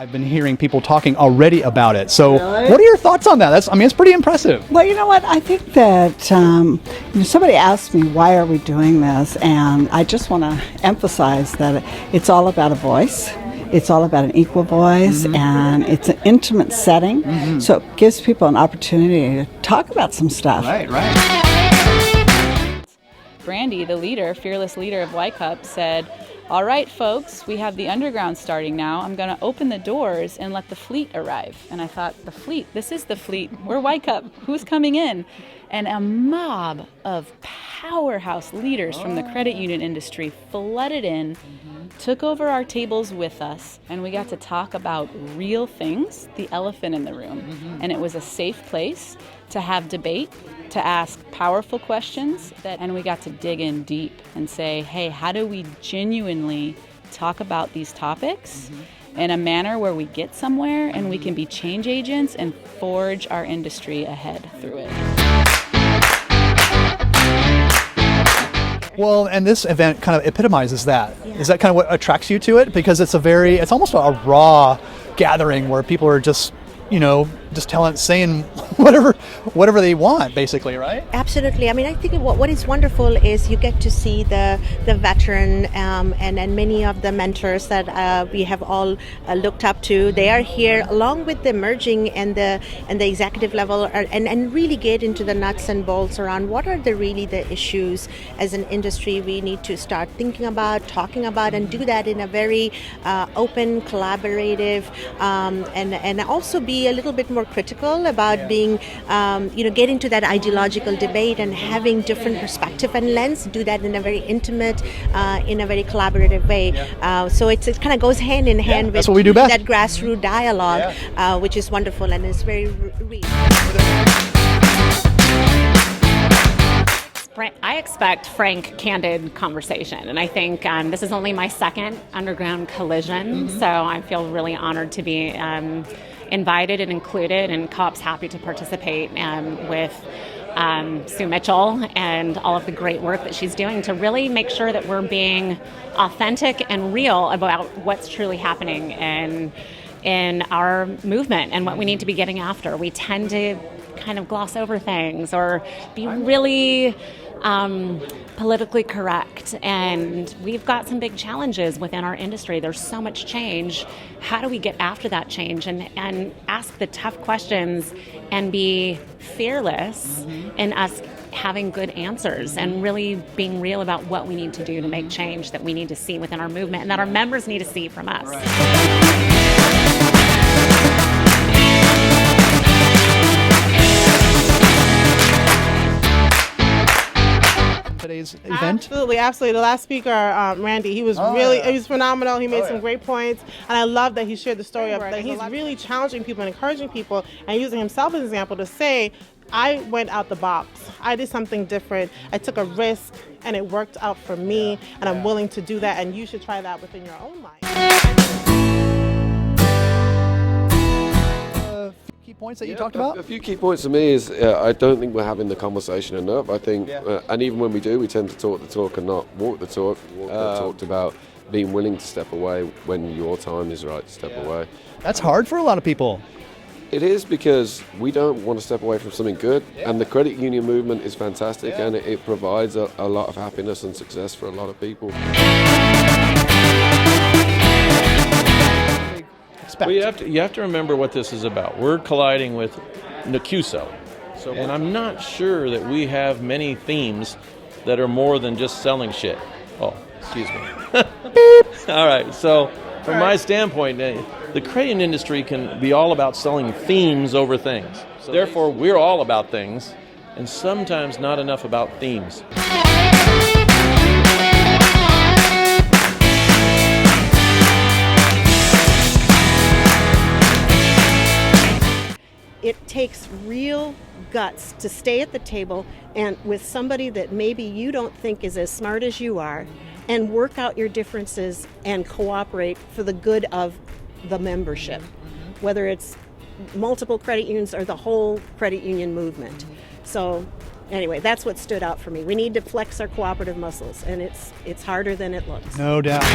I've been hearing people talking already about it. So Really? what are your thoughts on that? It's pretty impressive. Well, you know what? I think that somebody asked me, why are we doing this? And I just want to emphasize that it's all about a voice. It's all about an equal voice, and it's an intimate setting. So it gives people an opportunity to talk about some stuff. Right. Brandy, the leader, fearless leader of Y Cup, said, "All right, folks, we have the underground starting now. I'm going to open the doors and let the fleet arrive." And I thought, the fleet? This is the fleet. We're Y Cup. Who's coming in? And a mob of powerhouse leaders from the credit union industry flooded in, took over our tables with us, and we got to talk about real things, the elephant in the room. And it was a safe place to have debate, to ask powerful questions, and we got to dig in deep and say, hey, how do we genuinely talk about these topics in a manner where we get somewhere and we can be change agents and forge our industry ahead through it. Well, and this event kind of epitomizes that. Yeah. Is that kind of what attracts you to it? Because it's it's almost a raw gathering where people are just saying whatever they want, basically, right? Absolutely. I mean, I think what is wonderful is you get to see the veteran and many of the mentors that we have all looked up to. They are here along with the emerging and the executive level, and really get into the nuts and bolts around what are really the issues as an industry we need to start thinking about, talking about, and do that in a very open, collaborative, and also be a little bit more critical about being, get into that ideological debate and having different perspective and lens, do that in a very intimate, in a very collaborative way. So it kind of goes hand in hand with that's what we do best. That grassroots dialogue, which is wonderful and is very real. I expect frank, candid conversation, and I think this is only my second underground collision, so I feel really honored to be invited and included, and COP's happy to participate with Sue Mitchell and all of the great work that she's doing to really make sure that we're being authentic and real about what's truly happening in our movement and what we need to be getting after. We tend to kind of gloss over things or be really politically correct, and we've got some big challenges within our industry. There's so much change. How do we get after that change and ask the tough questions and be fearless in us having good answers and really being real about what we need to do to make change that we need to see within our movement and that our members need to see from us. Today's event? Absolutely. The last speaker, Randy, he was he was phenomenal. He made some great points, and I love that he shared the story of that. He's really challenging people and encouraging people and using himself as an example to say, I went out the box. I did something different. I took a risk, and it worked out for me, and I'm willing to do that, and you should try that within your own life. Key points that you talked about? A few key points for me is I don't think we're having the conversation enough. I think, and even when we do, we tend to talk the talk and not walk the talk. Talked about being willing to step away when your time is right to step away. That's hard for a lot of people. It is, because we don't want to step away from something good, and the credit union movement is fantastic, and it provides a lot of happiness and success for a lot of people. Well, you have to remember what this is about. We're colliding with NACUSO, and I'm not sure that we have many themes that are more than just selling shit. Oh, excuse me. All right, so from my standpoint, the credit union industry can be all about selling themes over things. So therefore, we're all about things, and sometimes not enough about themes. It takes real guts to stay at the table and with somebody that maybe you don't think is as smart as you are, and work out your differences and cooperate for the good of the membership, whether it's multiple credit unions or the whole credit union movement. So anyway, that's what stood out for me. We need to flex our cooperative muscles, and it's harder than it looks. No doubt.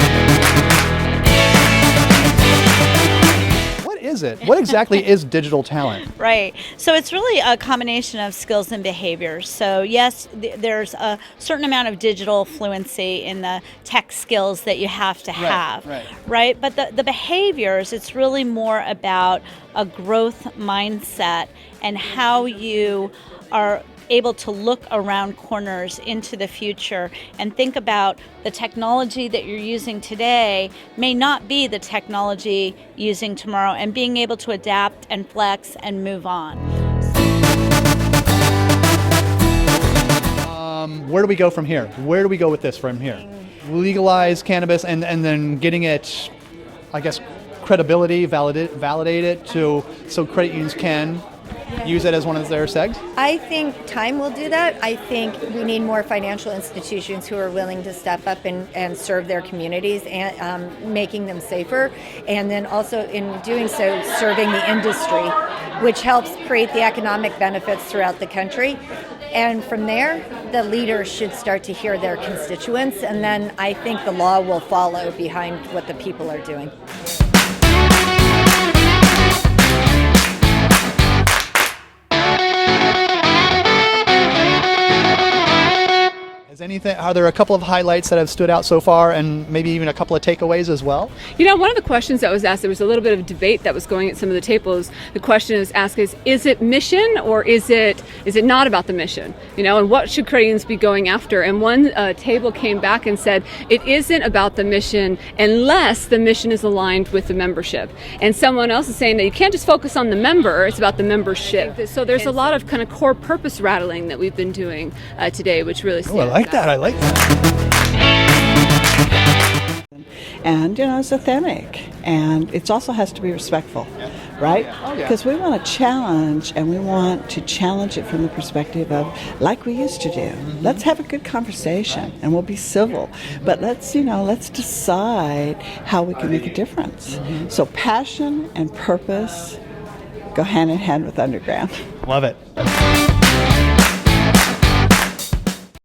is it? What exactly is digital talent? Right. So it's really a combination of skills and behaviors. So yes, there's a certain amount of digital fluency in the tech skills that you have to have, right? But the behaviors, it's really more about a growth mindset and how you are able to look around corners into the future and think about the technology that you're using today may not be the technology using tomorrow, and being able to adapt and flex and move on. Where do we go from here? Where do we go with this from here? Legalize cannabis and then getting it, I guess, credibility, validate it so credit unions can use it as one of their segs? I think time will do that. I think we need more financial institutions who are willing to step up and serve their communities, and making them safer. And then also in doing so, serving the industry, which helps create the economic benefits throughout the country. And from there, the leaders should start to hear their constituents. And then I think the law will follow behind what the people are doing. Are there a couple of highlights that have stood out so far, and maybe even a couple of takeaways as well? You know, one of the questions that was asked, there was a little bit of debate that was going at some of the tables. The question is asked is it mission, or is it not about the mission? You know, and what should credit unions be going after? And one table came back and said it isn't about the mission unless the mission is aligned with the membership. And someone else is saying that you can't just focus on the member, it's about the membership. So there's a lot of kind of core purpose rattling that we've been doing today, which really stands out. I like that. And, you know, it's authentic. And it also has to be respectful, right? Because we want to challenge, and we want to challenge it from the perspective of, like we used to do. Let's have a good conversation, and we'll be civil. But let's decide how we can make a difference. So passion and purpose go hand in hand with underground. Love it.